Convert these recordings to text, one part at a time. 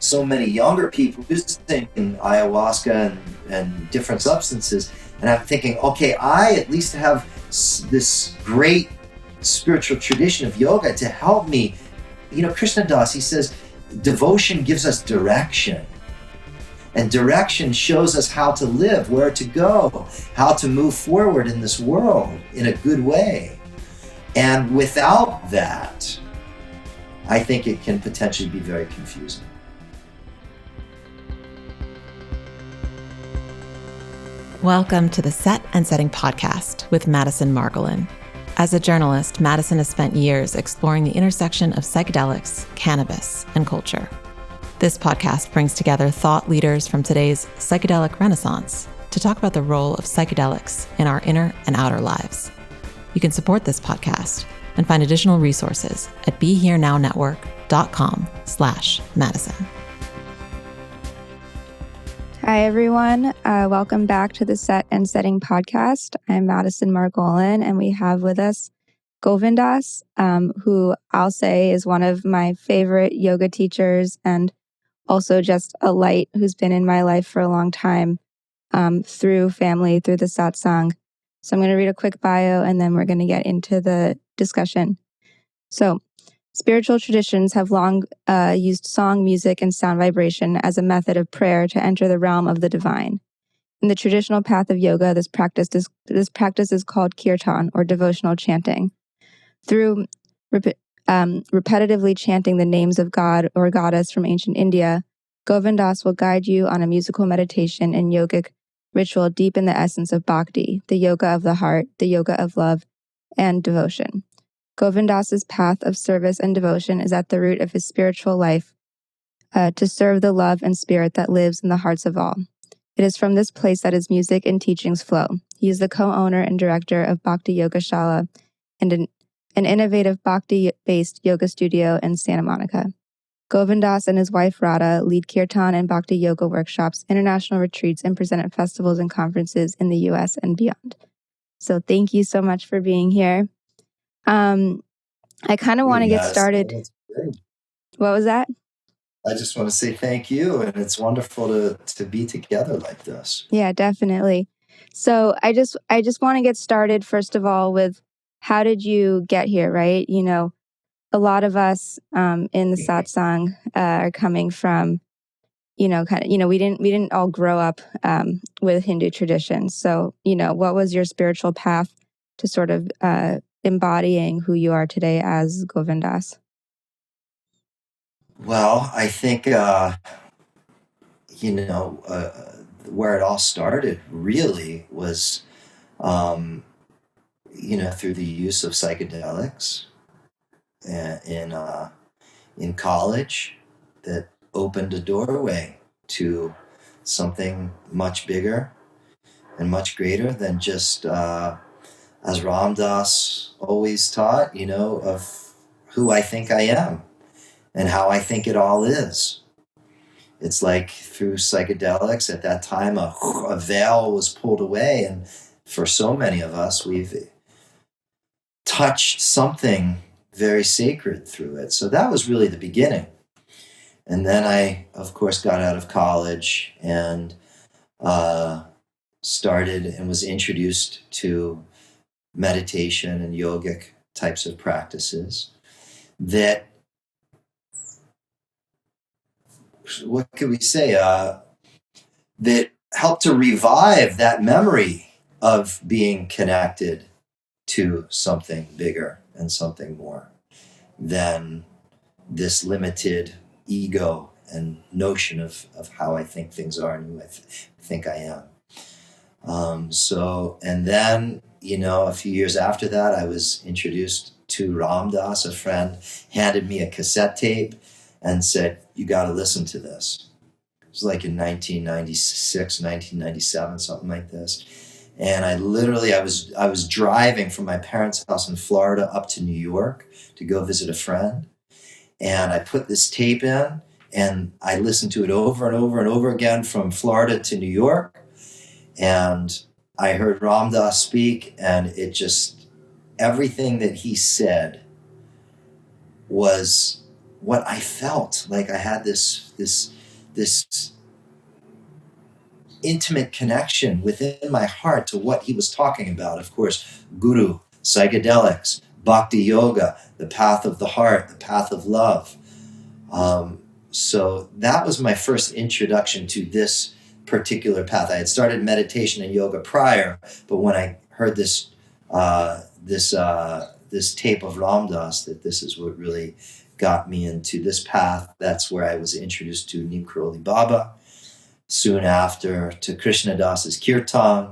so many younger people using ayahuasca and different substances. And I'm thinking, okay, I at least have this great spiritual tradition of yoga to help me. Krishna Das, he says, devotion gives us direction. And direction shows us how to live, where to go, how to move forward in this world in a good way. And without that, I think it can potentially be very confusing. Welcome to the Set and Setting podcast with Madison Margolin. As a journalist, Madison has spent years exploring the intersection of psychedelics, cannabis, and culture. This podcast brings together thought leaders from today's psychedelic renaissance to talk about the role of psychedelics in our inner and outer lives. You can support this podcast and find additional resources at BeHereNowNetwork.com/Madison. Hi, everyone. Welcome back to the Set and Setting podcast. I'm Madison Margolin, and we have with us Govind Das, who I'll say is one of my favorite yoga teachers and also just a light who's been in my life for a long time through family, through the satsang. So I'm going to read a quick bio and then we're going to get into the discussion. So, spiritual traditions have long used song, music, and sound vibration as a method of prayer to enter the realm of the divine. In the traditional path of yoga, this practice is called kirtan, or devotional chanting. Through repetitively chanting the names of God or goddess from ancient India, Govind Das will guide you on a musical meditation and yogic ritual deep in the essence of bhakti, the yoga of the heart, the yoga of love, and devotion. Govind Das's path of service and devotion is at the root of his spiritual life, to serve the love and spirit that lives in the hearts of all. It is from this place that his music and teachings flow. He is the co-owner and director of Bhakti Yoga Shala and an innovative Bhakti-based yoga studio in Santa Monica. Govind Das and his wife Radha lead kirtan and Bhakti yoga workshops, international retreats, and present at festivals and conferences in the U.S. and beyond. So thank you so much for being here. I kind of want to get started. What was that? I just want to say thank you, and it's wonderful to be together like this. Yeah, definitely. So I just want to get started first of all with, how did you get here, right? A lot of us in the satsang are coming from, we didn't all grow up with Hindu traditions. So, what was your spiritual path to sort of embodying who you are today as Govind Das? Well, I think, where it all started really was, through the use of psychedelics in college, that opened a doorway to something much bigger and much greater than just, as Ram Dass always taught, of who I think I am and how I think it all is. It's like through psychedelics at that time, a veil was pulled away, and for so many of us, we've touched something very sacred through it. So that was really the beginning. And then I, of course, got out of college and started and was introduced to meditation and yogic types of practices that, what could we say, that helped to revive that memory of being connected to something bigger and something more than this limited ego and notion of how I think things are and who I think I am. And then, a few years after that, I was introduced to Ram Dass. A friend handed me a cassette tape and said, you got to listen to this. It was like in 1996, 1997, something like this. And I was driving from my parents' house in Florida up to New York to go visit a friend. And I put this tape in and I listened to it over and over and over again from Florida to New York. And I heard Ram Dass speak, and it just, everything that he said was what I felt like I had this intimate connection within my heart to what he was talking about. Of course, guru, psychedelics, bhakti yoga, the path of the heart, the path of love. So that was my first introduction to this particular path. I had started meditation and yoga prior, but when I heard this tape of Ram Dass, that this is what really got me into this path, that's where I was introduced to Neem Karoli Baba, soon after to Krishna Das's Kirtan,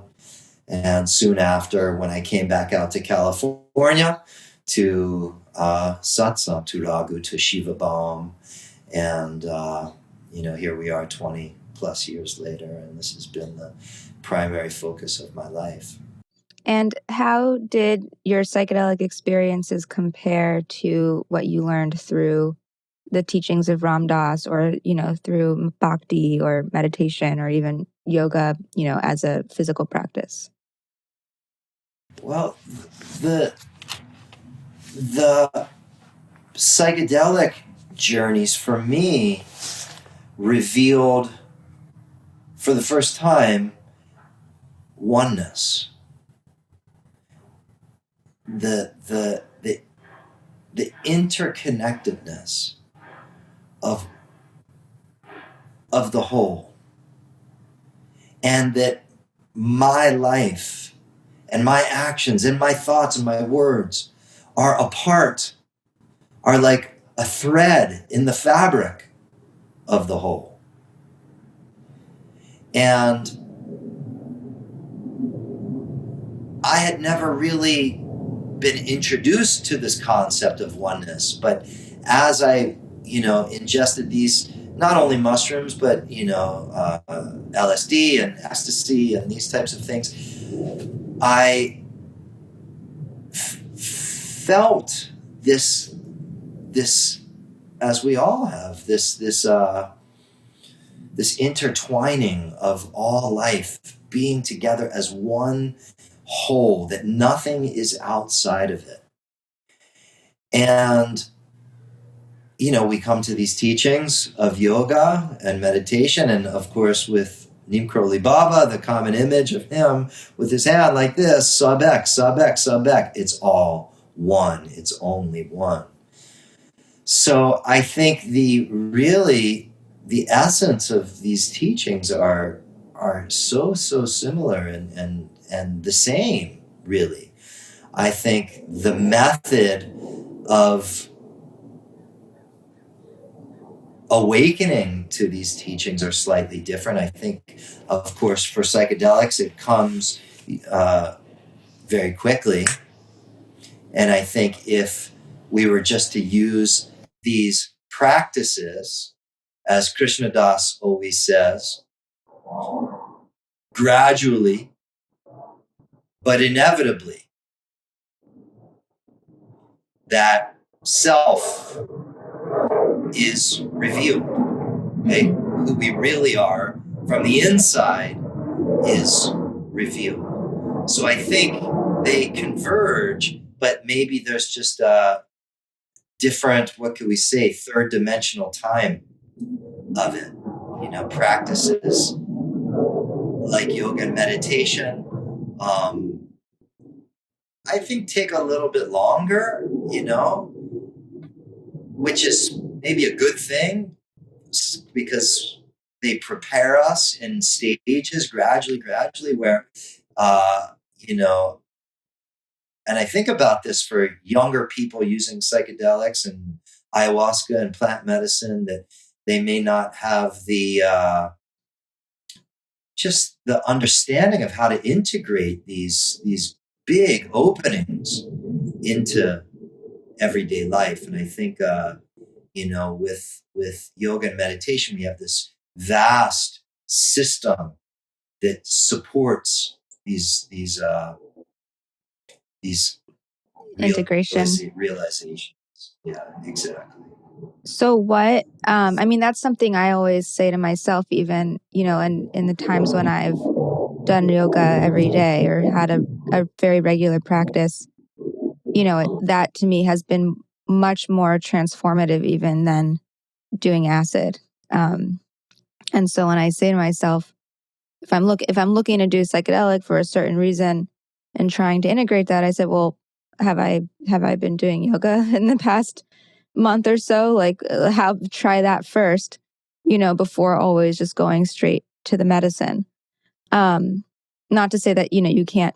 and soon after, when I came back out to California, to Satsang, to Raghu, to Shiva Baum, and here we are 20 plus years later, and this has been the primary focus of my life. And how did your psychedelic experiences compare to what you learned through the teachings of Ram Dass, or, through bhakti or meditation or even yoga, as a physical practice? Well, the psychedelic journeys for me revealed for the first time oneness. The interconnectedness of the whole, and that my life and my actions and my thoughts and my words are like a thread in the fabric of the whole. And I had never really been introduced to this concept of oneness, but as I, ingested these, not only mushrooms, but, LSD and ecstasy and these types of things, I felt this, as we all have, this intertwining of all life being together as one whole, that nothing is outside of it. And, we come to these teachings of yoga and meditation, and of course with Neem Karoli Baba, the common image of him with his hand like this, sabek, sabek, sabek. It's all one. It's only one. So I think the essence of these teachings are so similar and the same, really. I think the method of awakening to these teachings are slightly different. I think, of course, for psychedelics, it comes very quickly. And I think if we were just to use these practices, as Krishna Das always says, gradually, but inevitably, that self is revealed. Okay? Who we really are from the inside is revealed. So I think they converge, but maybe there's just a different, what could we say, third dimensional time of it. Practices like yoga and meditation, I think take a little bit longer, which is maybe a good thing, because they prepare us in stages gradually, where, and I think about this for younger people using psychedelics and ayahuasca and plant medicine, that they may not have the just the understanding of how to integrate these big openings into everyday life. And I think, with yoga and meditation, we have this vast system that supports these integration realizations. Yeah, exactly. So what, that's something I always say to myself, even, in the times when I've done yoga every day or had a very regular practice, that to me has been much more transformative even than doing acid. And so when I say to myself, if I'm looking to do psychedelic for a certain reason and trying to integrate that, I said, well, have I been doing yoga in the past month or so? Like, try that first, before always just going straight to the medicine. Not to say that, you can't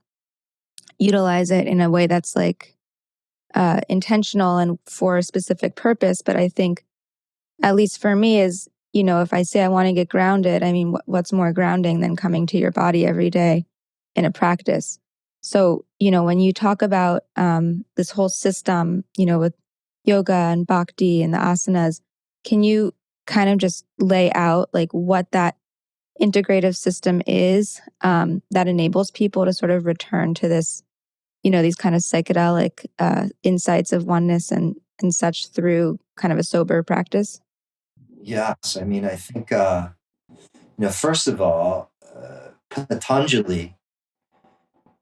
utilize it in a way that's like intentional and for a specific purpose. But I think, at least for me, is, if I say I want to get grounded, I mean, what's more grounding than coming to your body every day in a practice? So, when you talk about this whole system, with yoga and bhakti and the asanas, can you kind of just lay out like what that integrative system is that enables people to sort of return to this, these kind of psychedelic insights of oneness and such through kind of a sober practice? Yes, I mean, I think, first of all, Patanjali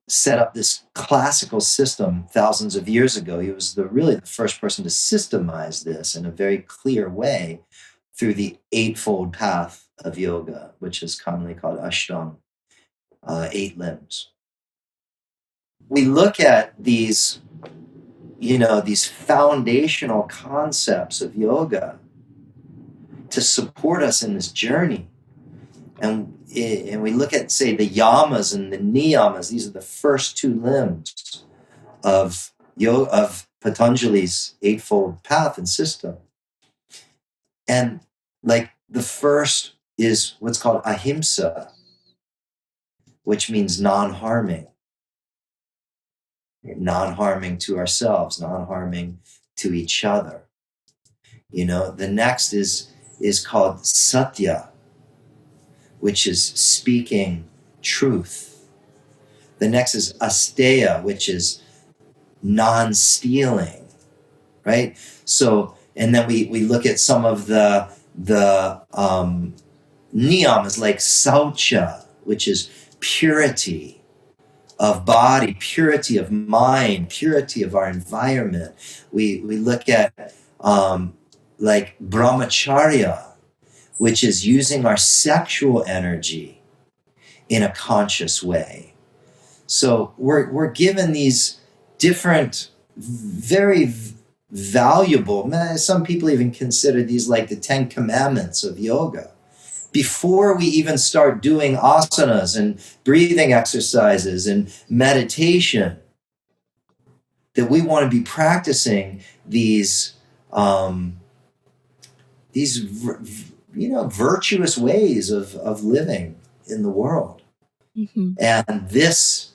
set up this classical system thousands of years ago. He was really the first person to systemize this in a very clear way through the eightfold path of yoga, which is commonly called Ashtanga, 8 limbs. We look at these, these foundational concepts of yoga to support us in this journey. And we look at, say, the yamas and the niyamas. These are the first 2 limbs of Patanjali's eightfold path and system. And like the first is what's called ahimsa, which means non-harming. Non-harming to ourselves, non-harming to each other. The next is called satya, which is speaking truth. The next is asteya, which is non-stealing, right? So, and then we look at some of the niyamas like saucha, which is purity of body, purity of mind, purity of our environment. We look at like brahmacharya, which is using our sexual energy in a conscious way. So we're given these different, very valuable, some people even consider these like the 10 commandments of yoga. Before we even start doing asanas and breathing exercises and meditation, that we want to be practicing these virtuous ways of living in the world. Mm-hmm. And this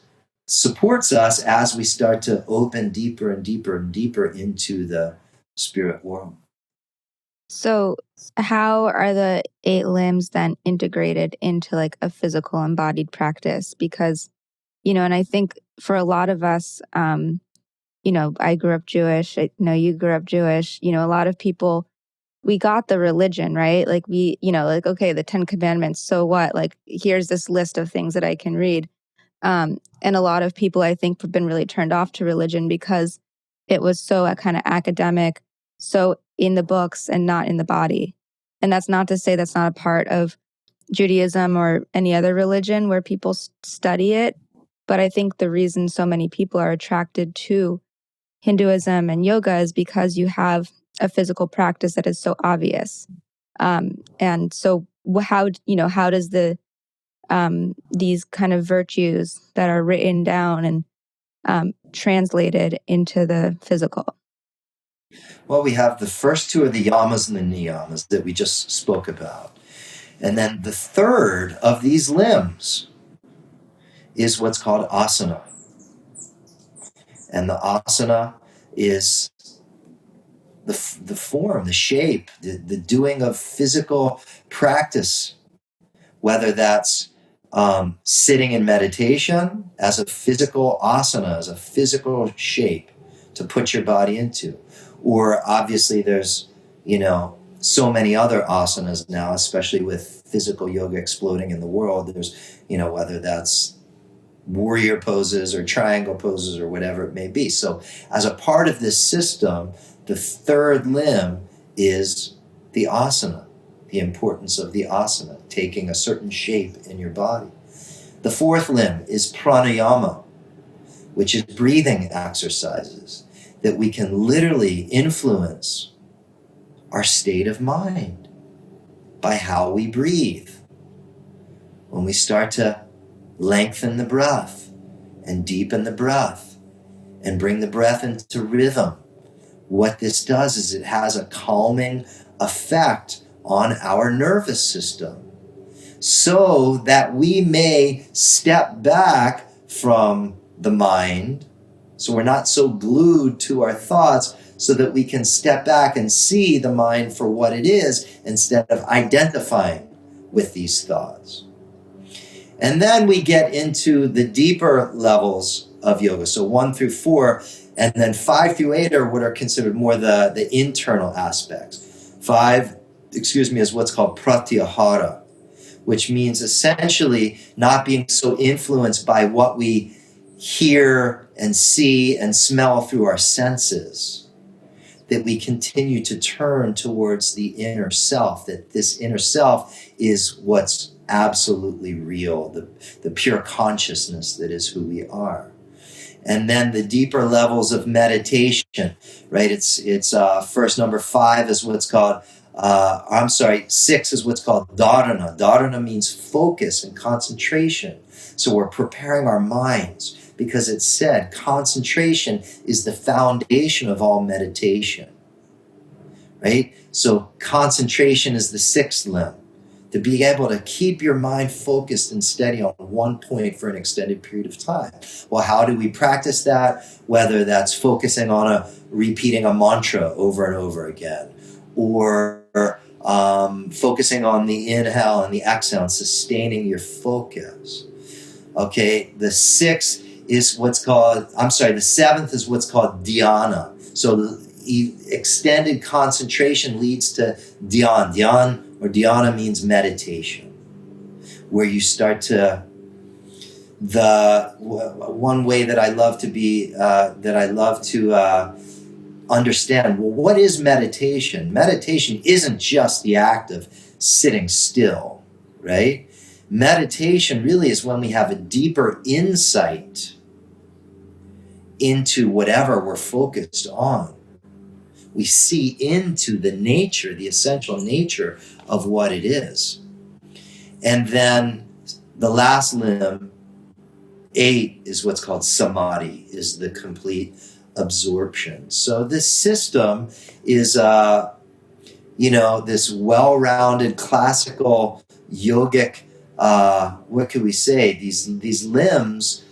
supports us as we start to open deeper and deeper and deeper into the spirit world. So how are the 8 limbs then integrated into like a physical embodied practice? Because, and I think for a lot of us, I grew up Jewish, I know you grew up Jewish, a lot of people, we got the religion, right? Like we, okay, the 10 commandments, so what? Like, here's this list of things that I can read. And a lot of people, I think, have been really turned off to religion because it was so kind of academic, so in the books and not in the body. And that's not to say that's not a part of Judaism or any other religion where people study it. But I think the reason so many people are attracted to Hinduism and yoga is because you have a physical practice that is so obvious. And so how does these kind of virtues that are written down and translated into the physical? Well, we have the first 2 of the yamas and the niyamas that we just spoke about. And then the third of these limbs is what's called asana. And the asana is the form, the shape, the doing of physical practice, whether that's sitting in meditation as a physical asana, as a physical shape to put your body into. Or obviously there's, so many other asanas now, especially with physical yoga exploding in the world. There's, whether that's warrior poses or triangle poses or whatever it may be. So as a part of this system, The third limb is the asana, the importance of the asana, taking a certain shape in your body. The fourth limb is pranayama, which is breathing exercises that we can literally influence our state of mind by how we breathe. When we start to lengthen the breath and deepen the breath and bring the breath into rhythm, what this does is it has a calming effect on our nervous system so that we may step back from the mind, so we're not so glued to our thoughts, so that we can step back and see the mind for what it is instead of identifying with these thoughts. And then we get into the deeper levels of yoga, so 1 through 4, and then 5 through 8 are what are considered more the internal aspects. 5, is what's called pratyahara, which means essentially not being so influenced by what we hear and see and smell through our senses, that we continue to turn towards the inner self, that this inner self is what's absolutely real, the pure consciousness that is who we are. And then the deeper levels of meditation, right? It's first number 5 is what's called, 6 is what's called dharana. Dharana means focus and concentration. So we're preparing our minds, because it said concentration is the foundation of all meditation, right? So concentration is the 6th limb, to be able to keep your mind focused and steady on one point for an extended period of time. Well, how do we practice that? Whether that's focusing on repeating a mantra over and over again, or focusing on the inhale and the exhale and sustaining your focus. Okay, the 7th is what's called dhyana. So the extended concentration leads to dhyan. Dhyan or dhyana means meditation, where you start to, one way that I love to understand, well, what is meditation? Meditation isn't just the act of sitting still, right? Meditation really is when we have a deeper insight into whatever we're focused on. We see into the nature, the essential nature of what it is. And then the last limb, 8, is what's called samadhi, is the complete absorption. So this system is, this well-rounded classical yogic, what could we say? These limbs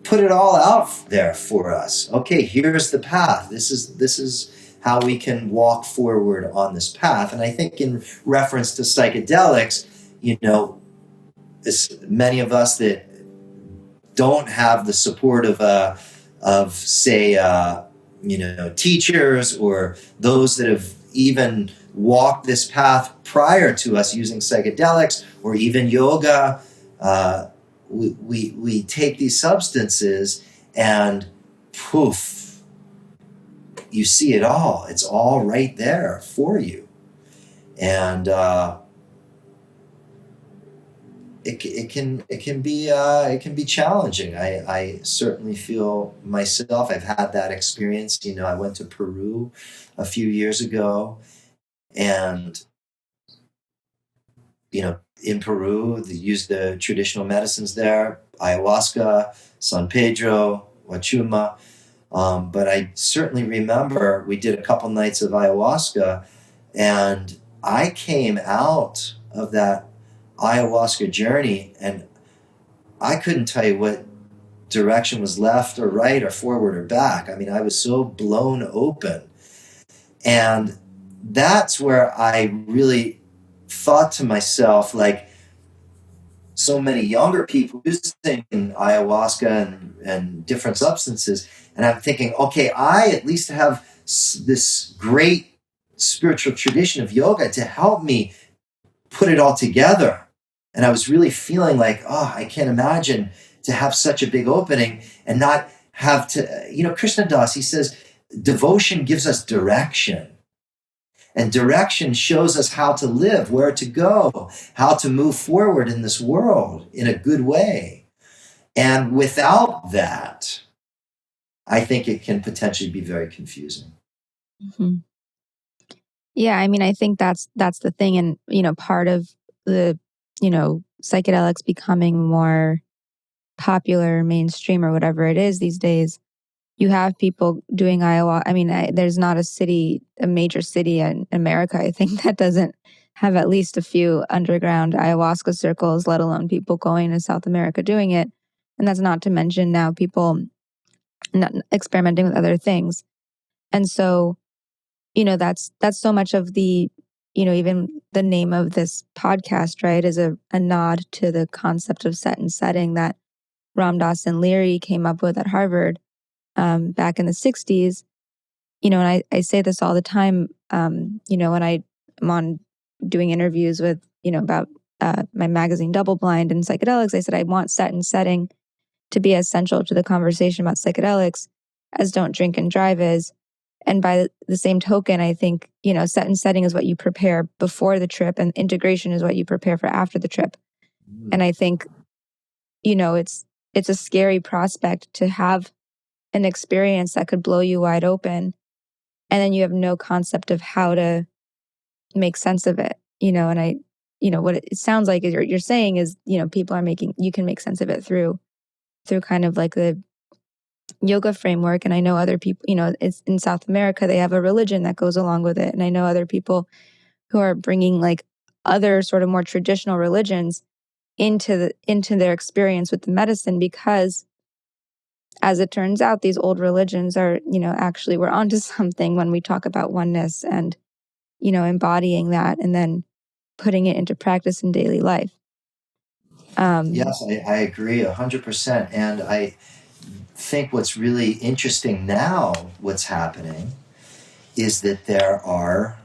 put it all out there for us. Okay, here's the path. This is how we can walk forward on this path. And I think in reference to psychedelics, as many of us that don't have the support of teachers or those that have even walked this path prior to us using psychedelics or even yoga, we take these substances and poof, you see it all. It's all right there for you. And it can be challenging. I certainly feel myself. I've had that experience. I went to Peru a few years ago, and in Peru, they use the traditional medicines there: ayahuasca, San Pedro, Huachuma. But I certainly remember we did a couple nights of ayahuasca, and I came out of that ayahuasca journey and I couldn't tell you what direction was left or right or forward or back. I mean, I was so blown open. And that's where I really thought to myself, like, so many younger people using ayahuasca and different substances. And I'm thinking, okay, I at least have this great spiritual tradition of yoga to help me put it all together. And I was really feeling like, I can't imagine to have such a big opening and not have to, Krishna Das, he says, devotion gives us direction. And direction shows us how to live, where to go, how to move forward in this world in a good way. And without that, I think it can potentially be very confusing. Mm-hmm. Yeah, I mean, I think that's the thing. And, part of the, psychedelics becoming more popular, mainstream, or whatever it is these days, you have people doing ayahuasca. I mean, there's not a major city in America, I think, that doesn't have at least a few underground ayahuasca circles, let alone people going to South America doing it. And that's not to mention now people not experimenting with other things. And so, that's so much of the, even the name of this podcast, right, is a nod to the concept of set and setting that Ram Dass and Leary came up with at Harvard back in the 60s. And I say this all the time, when I'm on doing interviews with, about my magazine Double Blind and psychedelics, I said, I want set and setting to be as central to the conversation about psychedelics as Don't Drink and Drive is. And by the same token, I think, set and setting is what you prepare before the trip, and integration is what you prepare for after the trip. And I think, it's a scary prospect to have an experience that could blow you wide open, and then you have no concept of how to make sense of it. And I, what it sounds like is you're saying is, people you can make sense of it through kind of like the yoga framework. And I know other people, it's in South America, they have a religion that goes along with it. And I know other people who are bringing like other sort of more traditional religions into their experience with the medicine, because as it turns out, these old religions are, actually we're onto something when we talk about oneness and, embodying that and then putting it into practice in daily life. Yes, I agree 100%. And I think what's really interesting now, what's happening, is that there are,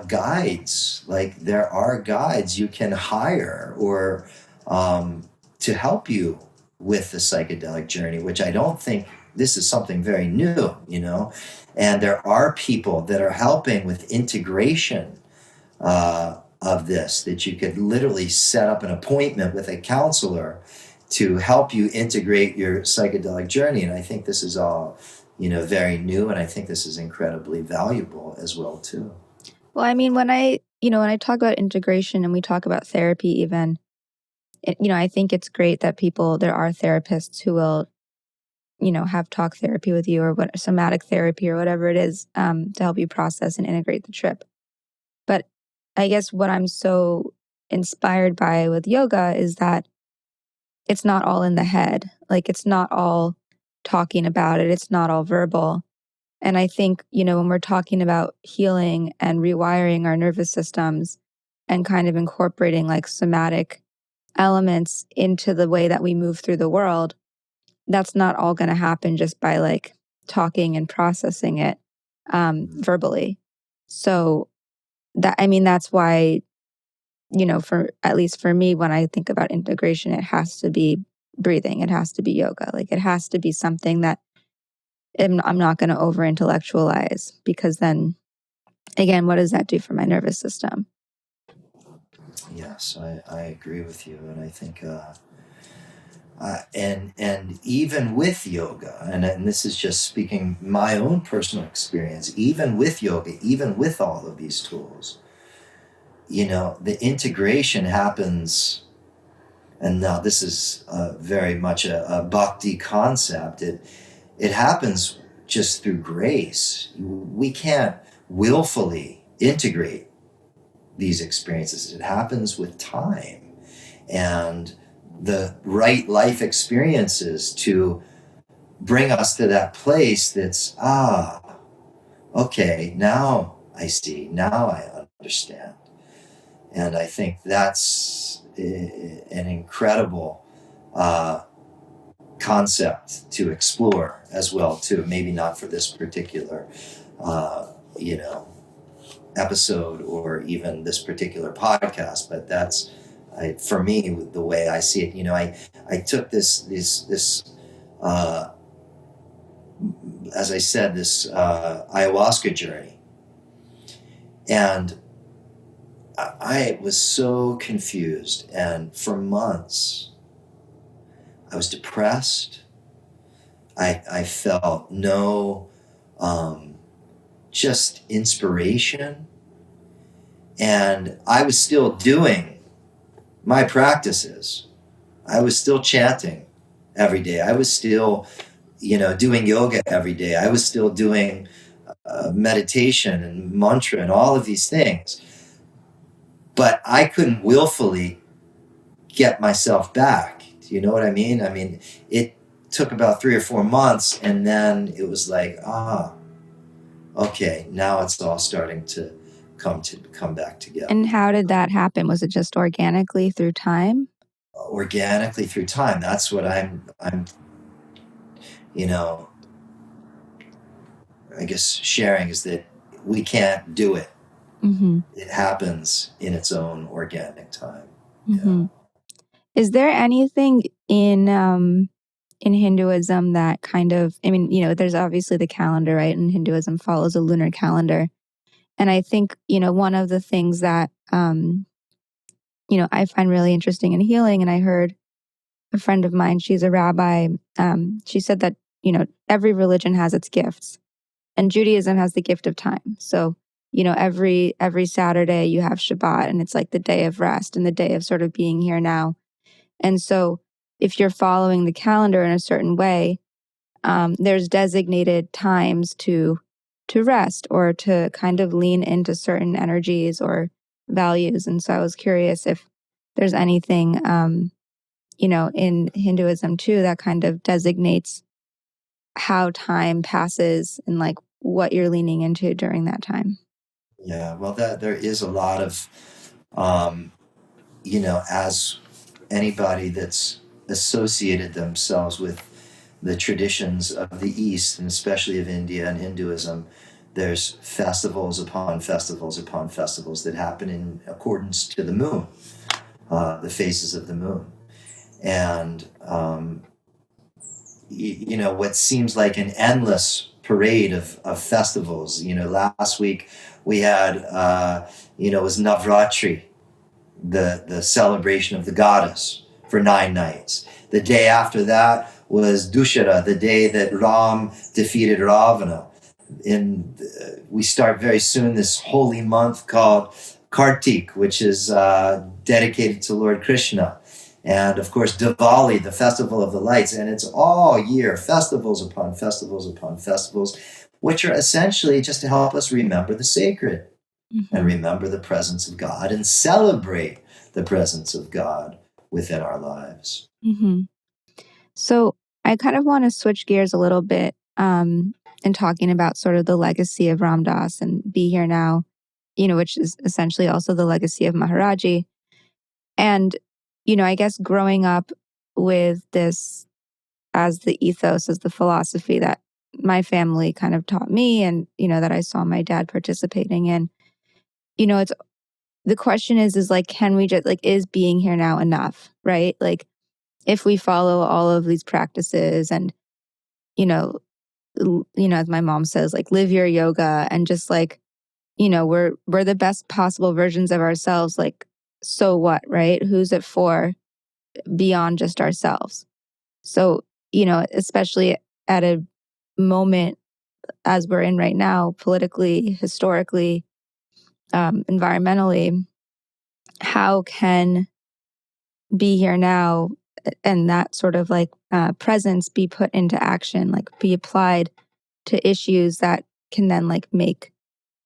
guides. Like there are guides you can hire or to help you with the psychedelic journey, which I don't think this is something very new, and there are people that are helping with integration of this, that you could literally set up an appointment with a counselor to help you integrate your psychedelic journey. And I think this is all, very new, and I think this is incredibly valuable as well too. Well, I mean, when I talk about integration and we talk about therapy even, I think it's great that there are therapists who will, have talk therapy with you or somatic therapy or whatever it is to help you process and integrate the trip. But I guess what I'm so inspired by with yoga is that it's not all in the head. Like it's not all talking about it. It's not all verbal. And I think, when we're talking about healing and rewiring our nervous systems and kind of incorporating like somatic elements into the way that we move through the world, that's not all going to happen just by like talking and processing it verbally. So that's why, for at least for me, when I think about integration, it has to be breathing. It has to be yoga. Like it has to be something that I'm not going to over intellectualize, because then again, what does that do for my nervous system? Yes, I agree with you. And I think, and even with yoga, and this is just speaking my own personal experience, even with yoga, even with all of these tools, the integration happens. And now this is very much a bhakti concept. It happens just through grace. We can't willfully integrate these experiences. It happens with time and the right life experiences to bring us to that place that's, okay, now I see, now I understand. And I think that's an incredible concept to explore as well too. Maybe not for this particular, episode or even this particular podcast, but that's for me the way I see it. I took this as I said, this ayahuasca journey. And I was so confused. And for months, I was depressed. I felt no just inspiration. And I was still doing my practices. I was still chanting every day. I was still, doing yoga every day. I was still doing meditation and mantra and all of these things. But I couldn't willfully get myself back. Do you know what I mean? I mean, it took about 3 or 4 months, and then it was like, okay, now it's all starting to come back together. And how did that happen? Was it just organically through time? Organically through time. That's what I'm I guess sharing, is that we can't do it. Mm-hmm. It happens in its own organic time. Mm-hmm. Yeah. Is there anything in Hinduism that kind of, I mean, there's obviously the calendar, right? And Hinduism follows a lunar calendar. And I think, one of the things that, I find really interesting and healing, and I heard a friend of mine, she's a rabbi, she said that, every religion has its gifts, and Judaism has the gift of time. So, every Saturday you have Shabbat, and it's like the day of rest and the day of sort of being here now. And so if you're following the calendar in a certain way, there's designated times to rest or to kind of lean into certain energies or values. And so I was curious if there's anything, in Hinduism too, that kind of designates how time passes and like what you're leaning into during that time. Yeah, well, there is a lot of, as anybody that's associated themselves with the traditions of the East, and especially of India and Hinduism, there's festivals upon festivals upon festivals that happen in accordance to the moon, the phases of the moon. And, what seems like an endless parade of festivals. Last week we had, it was Navratri, the celebration of the goddess for 9 nights. The day after that was Dussehra, the day that Ram defeated Ravana. We start very soon this holy month called Kartik, which is dedicated to Lord Krishna. And of course, Diwali, the festival of the lights. And it's all year, festivals upon festivals upon festivals, which are essentially just to help us remember the sacred, mm-hmm. and remember the presence of God and celebrate the presence of God within our lives. Mm-hmm. So I kind of want to switch gears a little bit in talking about sort of the legacy of Ram Dass and Be Here Now, which is essentially also the legacy of Maharaji. And I guess growing up with this as the ethos, as the philosophy that my family kind of taught me and, that I saw my dad participating in, it's, the question is like, can we just, like, is being here now enough, right? Like, if we follow all of these practices and, as my mom says, like, live your yoga and just like, we're the best possible versions of ourselves. Like, so what, right? Who's it for beyond just ourselves? So, especially at a moment as we're in right now, politically, historically, environmentally, how can Be Here Now and that sort of like presence be put into action, like be applied to issues that can then like make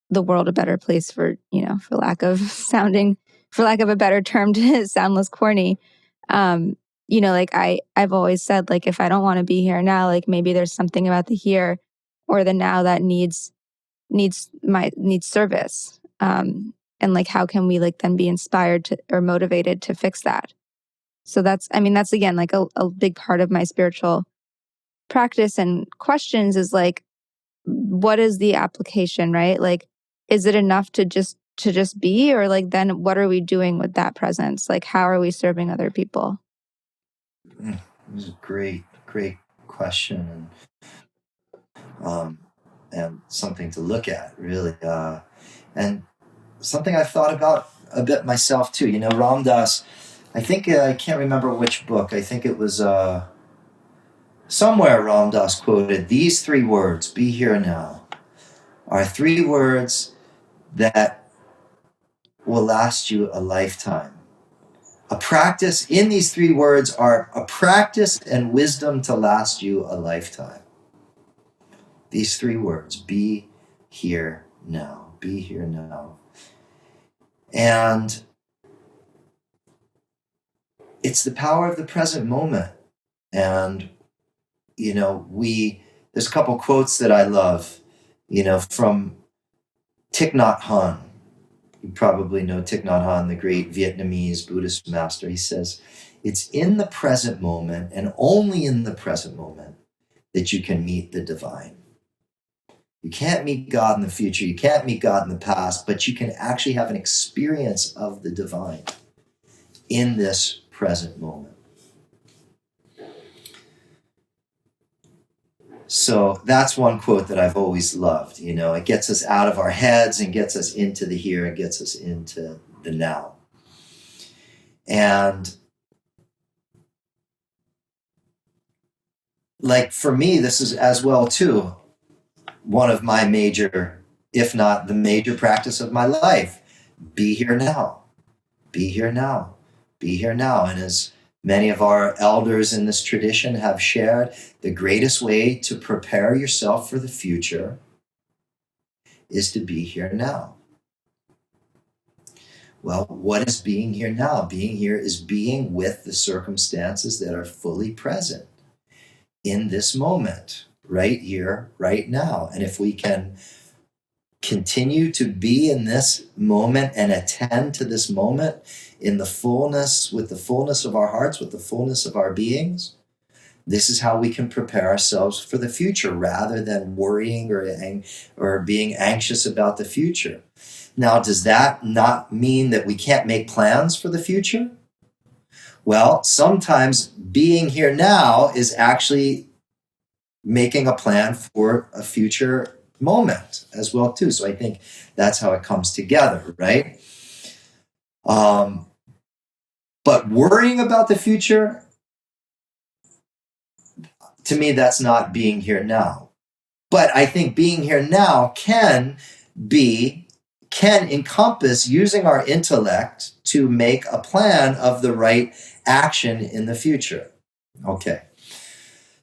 the world a better place for lack of a better term to sound less corny. Like I've always said, like, if I don't want to be here now, like maybe there's something about the here or the now that needs service. And like, how can we like then be inspired to or motivated to fix that? So that's again, like a big part of my spiritual practice and questions is like, what is the application, right? Like, is it enough to just be, or like, then what are we doing with that presence? Like, how are we serving other people? This is a great question. and something to look at, really. And something I've thought about a bit myself too. Ram Dass, I think, I can't remember which book, I think it was somewhere Ram Dass quoted, these 3 words, be here now, are 3 words that will last you a lifetime. A practice in these 3 words are a practice and wisdom to last you a lifetime. These 3 words, be here now, be here now. And it's the power of the present moment. And, there's a couple quotes that I love, from Thich Nhat Hanh. You probably know Thich Nhat Hanh, the great Vietnamese Buddhist master. He says, it's in the present moment and only in the present moment that you can meet the divine. You can't meet God in the future. You can't meet God in the past, but you can actually have an experience of the divine in this present moment. So that's one quote that I've always loved. It gets us out of our heads and gets us into the here and gets us into the now. And like for me, this is as well too, one of my major, if not the major practice of my life. Be here now. Be here now. Be here now. And as many of our elders in this tradition have shared, the greatest way to prepare yourself for the future is to be here now. Well, what is being here now? Being here is being with the circumstances that are fully present in this moment, right here, right now. And if we can continue to be in this moment and attend to this moment in the fullness, with the fullness of our hearts, with the fullness of our beings, this is how we can prepare ourselves for the future rather than worrying or being anxious about the future. Now, does that not mean that we can't make plans for the future? Well, sometimes being here now is actually making a plan for a future moment as well too. So I think that's how it comes together, right? But worrying about the future, to me, that's not being here now. But I think being here now can encompass using our intellect to make a plan of the right action in the future. Okay.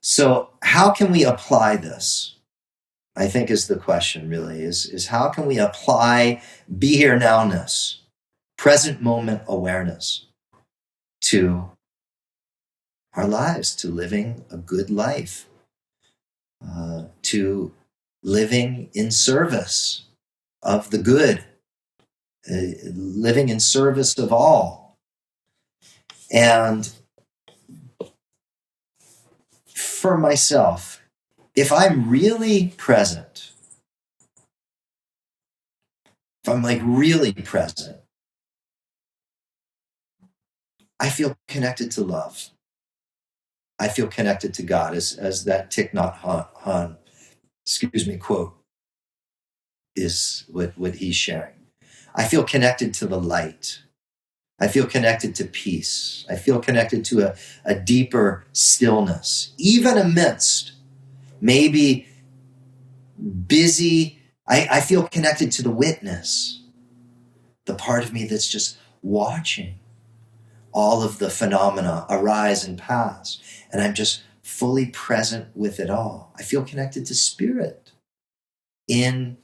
So how can we apply this? I think is the question really, is how can we apply be here nowness, present moment awareness to our lives, to living a good life, to living in service of the good, living in service of all. And for myself, if I'm really present, if I'm like really present, I feel connected to love. I feel connected to God, as that Thich Nhat Hanh, quote is what he's sharing. I feel connected to the light. I feel connected to peace. I feel connected to a deeper stillness, even amidst maybe busy. I feel connected to the witness, the part of me that's just watching all of the phenomena arise and pass. And I'm just fully present with it all. I feel connected to spirit in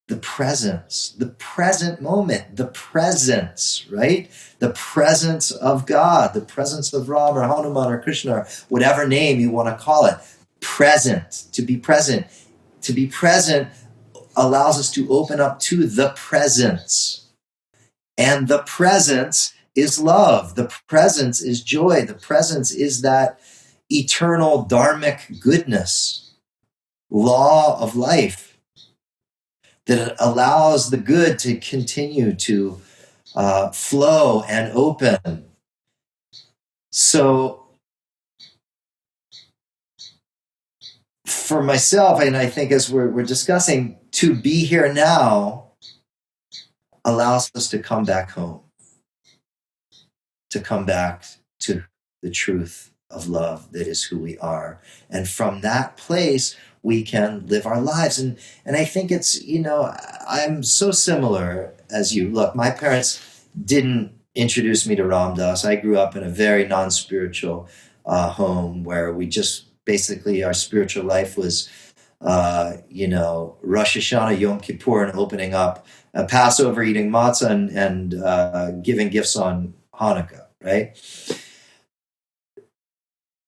the presence, the present moment, the presence, right? The presence of God, the presence of Ram or Hanuman or Krishna, or whatever name you want to call it. Present, to be present. To be present allows us to open up to the presence. And the presence is love. The presence is joy. The presence is that eternal dharmic goodness, law of life that allows the good to continue to flow and open. So for myself, and I think as we're discussing, to be here now allows us to come back home, to come back to the truth of love that is who we are. And from that place, we can live our lives. And I think it's, I'm so similar as you. Look, my parents didn't introduce me to Ram Dass. I grew up in a very non-spiritual home where we just basically, our spiritual life was, Rosh Hashanah, Yom Kippur, and opening up Passover, eating matzah, and giving gifts on Hanukkah, right?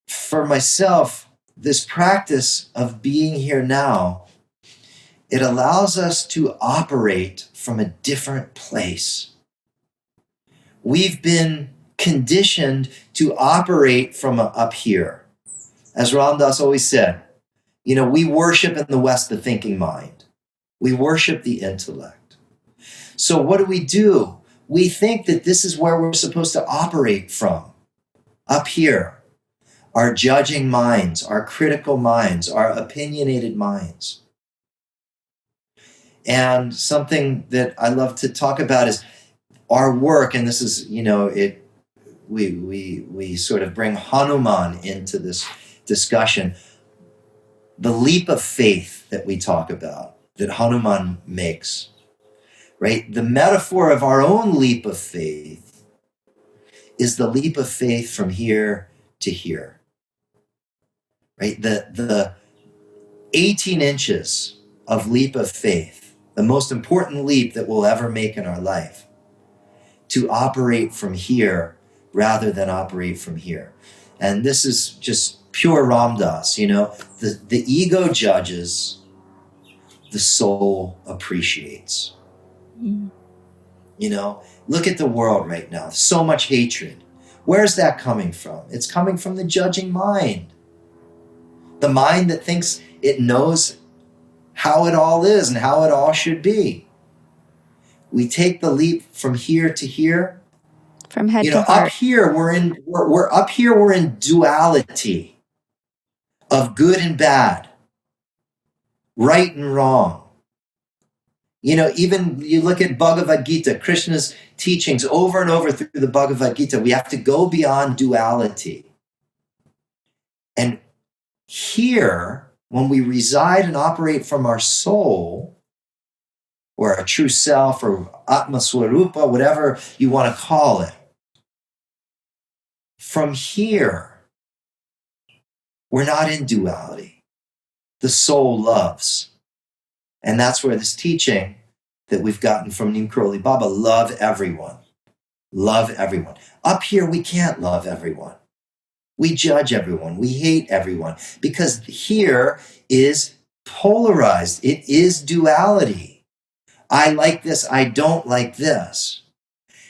For myself, this practice of being here now, it allows us to operate from a different place. We've been conditioned to operate from up here. As Ram Dass always said, we worship in the West the thinking mind. We worship the intellect. So what do? We think that this is where we're supposed to operate from, up here. Our judging minds, our critical minds, our opinionated minds. And something that I love to talk about is our work, and this is, we sort of bring Hanuman into this discussion. The leap of faith that we talk about, that Hanuman makes, right? The metaphor of our own leap of faith is the leap of faith from here to here, right? The 18 inches of leap of faith, the most important leap that we'll ever make in our life, to operate from here rather than operate from here. And this is just pure Ram Dass, the ego judges, the soul appreciates. Mm. Look at the world right now. So much hatred. Where's that coming from? It's coming from the judging mind. The mind that thinks it knows how it all is and how it all should be. We take the leap from here to here. From head to heart. Up here we're in duality of good and bad, right and wrong. Even you look at Bhagavad Gita, Krishna's teachings over and over through the Bhagavad Gita, we have to go beyond duality. And here, when we reside and operate from our soul, or our true self, or Atma Swarupa, whatever you want to call it, from here, we're not in duality. The soul loves. And that's where this teaching that we've gotten from Neem Karoli Baba, love everyone. Love everyone. Up here, we can't love everyone. We judge everyone. We hate everyone. Because here is polarized. It is duality. I like this. I don't like this.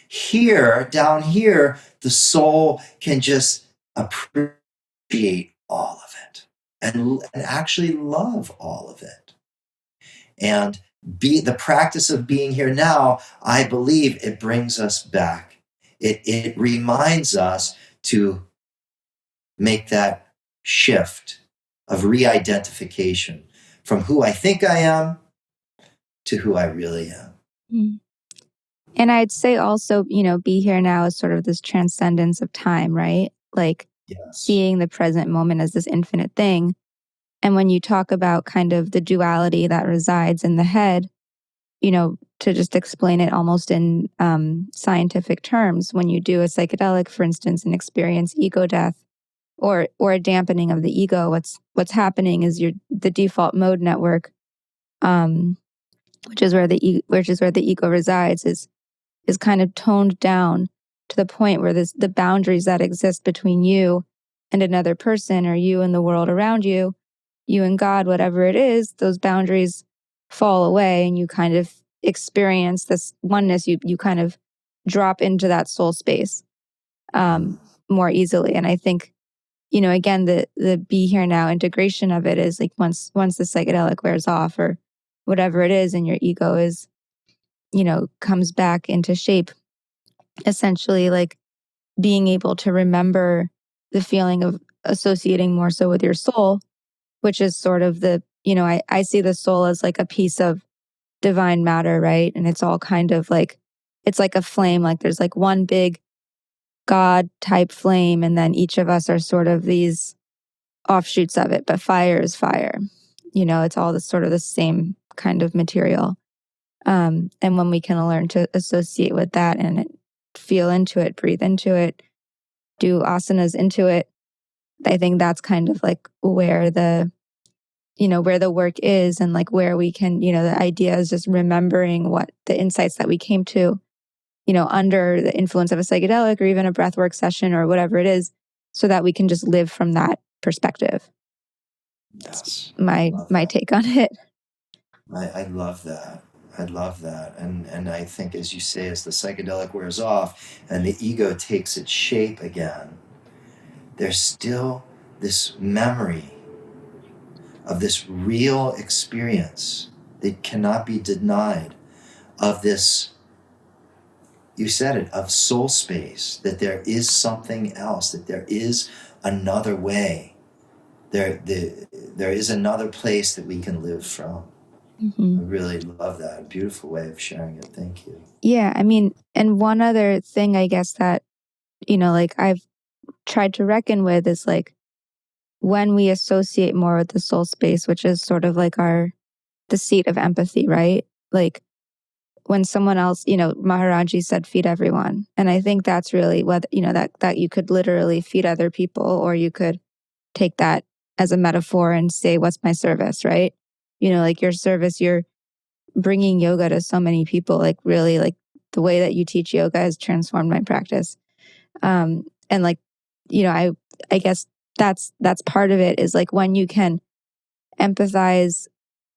Here, down here, the soul can just appreciate all of it and actually love all of it. And the practice of being here now, I believe it brings us back. It reminds us to make that shift of re-identification from who I think I am to who I really am. Mm. And I'd say also, be here now is sort of this transcendence of time, right? Like seeing the present moment as this infinite thing. And when you talk about kind of the duality that resides in the head, to just explain it almost in scientific terms, when you do a psychedelic, for instance, and experience ego death or a dampening of the ego, what's happening is the default mode network, which is where the ego resides, is kind of toned down to the point where the boundaries that exist between you and another person, or you and the world around you, you and God, whatever it is, those boundaries fall away and you kind of experience this oneness. You kind of drop into that soul space more easily. And I think, again, the be here now integration of it is like once the psychedelic wears off or whatever it is, and your ego is, comes back into shape, essentially like being able to remember the feeling of associating more so with your soul, which is sort of the, I see the soul as like a piece of divine matter, right? And it's all kind of like, it's like a flame, like there's like one big God type flame, and then each of us are sort of these offshoots of it, but fire is fire. It's all the sort of the same kind of material. And when we can learn to associate with that and feel into it, breathe into it, do asanas into it, I think that's kind of like where the work is, and like where we can, the idea is just remembering what the insights that we came to, under the influence of a psychedelic or even a breathwork session or whatever it is, so that we can just live from that perspective. Yes. My take on it. I love that. I love that. And I think, as you say, as the psychedelic wears off and the ego takes its shape again, there's still this memory of this real experience that cannot be denied, of this, you said it, of soul space, that there is something else, that there is another way. There is another place that we can live from. Mm-hmm. I really love that. Beautiful way of sharing it. Thank you. Yeah, I mean, and one other thing, I guess, that, like I've tried to reckon with is like when we associate more with the soul space, which is sort of like the seat of empathy, right? Like when someone else, Maharaji said, feed everyone. And I think that's really what, that you could literally feed other people, or you could take that as a metaphor and say, what's my service, right? Like your service, you're bringing yoga to so many people. Like really, like the way that you teach yoga has transformed my practice. And like, I guess that's part of it, is like when you can empathize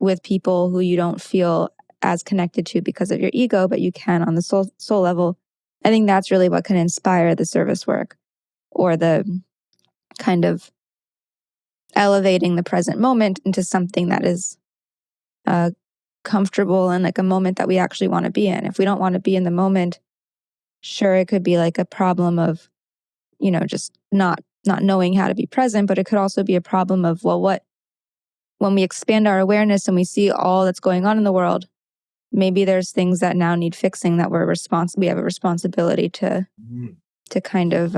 with people who you don't feel as connected to because of your ego, but you can on the soul level. I think that's really what can inspire the service work, or the kind of elevating the present moment into something that is comfortable and like a moment that we actually want to be in. If we don't want to be in the moment, sure, it could be like a problem of, just not knowing how to be present, but it could also be a problem of, well, when we expand our awareness and we see all that's going on in the world, maybe there's things that now need fixing that we have a responsibility to kind of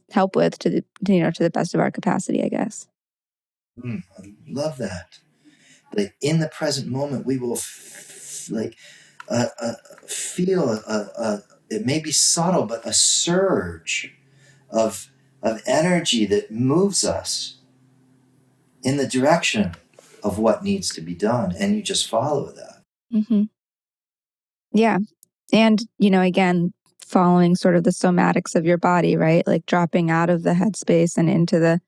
help with to the best of our capacity, I guess. I love that. Like in the present moment, we will feel it may be subtle, but a surge of energy that moves us in the direction of what needs to be done, and you just follow that. Mm-hmm. Yeah, and again, following sort of the somatics of your body, right? Like dropping out of the head space and into the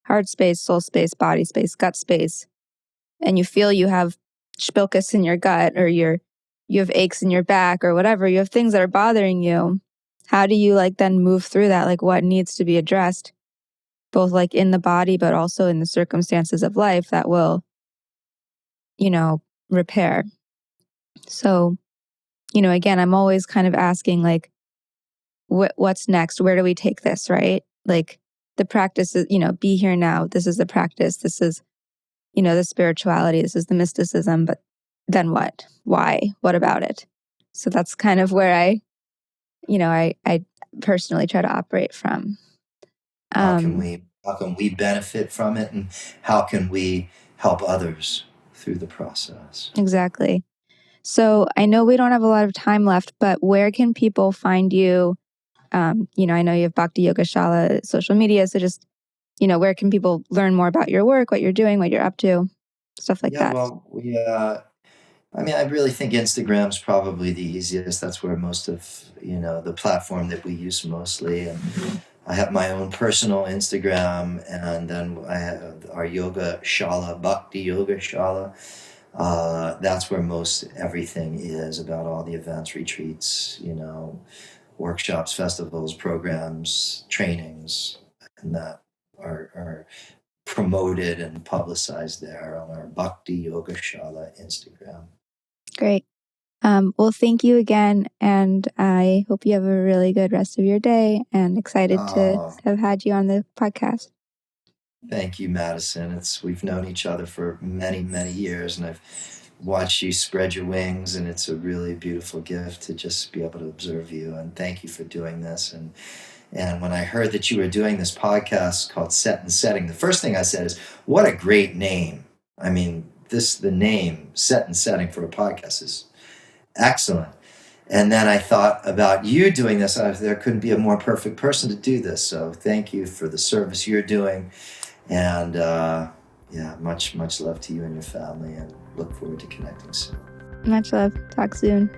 heart space, soul space, body space, gut space, and you feel you have spilkus in your gut, or you have aches in your back, or whatever, you have things that are bothering you. How do you like then move through that? Like what needs to be addressed, both like in the body, but also in the circumstances of life that will, repair. So, again, I'm always kind of asking like, what's next? Where do we take this, right? Like the practice is, be here now. This is the practice. This is, the spirituality. This is the mysticism. But then what? Why? What about it? So that's kind of where I personally try to operate from. How can we benefit from it, and how can we help others through the process? Exactly. So I know we don't have a lot of time left, but where can people find you? I know you have Bhakti Yoga Shala social media. So just, where can people learn more about your work, what you're doing, what you're up to, stuff like that? Well, I really think Instagram's probably the easiest. That's where most of, the platform that we use mostly. And I have my own personal Instagram, and then I have our Yoga Shala, Bhakti Yoga Shala. That's where most everything is about, all the events, retreats, workshops, festivals, programs, trainings, and that are promoted and publicized there on our Bhakti Yoga Shala Instagram. Great. Well, thank you again, and I hope you have a really good rest of your day, and excited to have had you on the podcast. Thank you, Madison. We've known each other for many, many years, and I've watched you spread your wings, and it's a really beautiful gift to just be able to observe you. And thank you for doing this. And when I heard that you were doing this podcast called Set and Setting, the first thing I said is, "What a great name!" I mean, the name Set and Setting for a podcast is excellent. And then I thought about you doing this. There couldn't be a more perfect person to do this. So thank you for the service you're doing. And yeah, much love to you and your family, and look forward to connecting soon. Much love. Talk soon.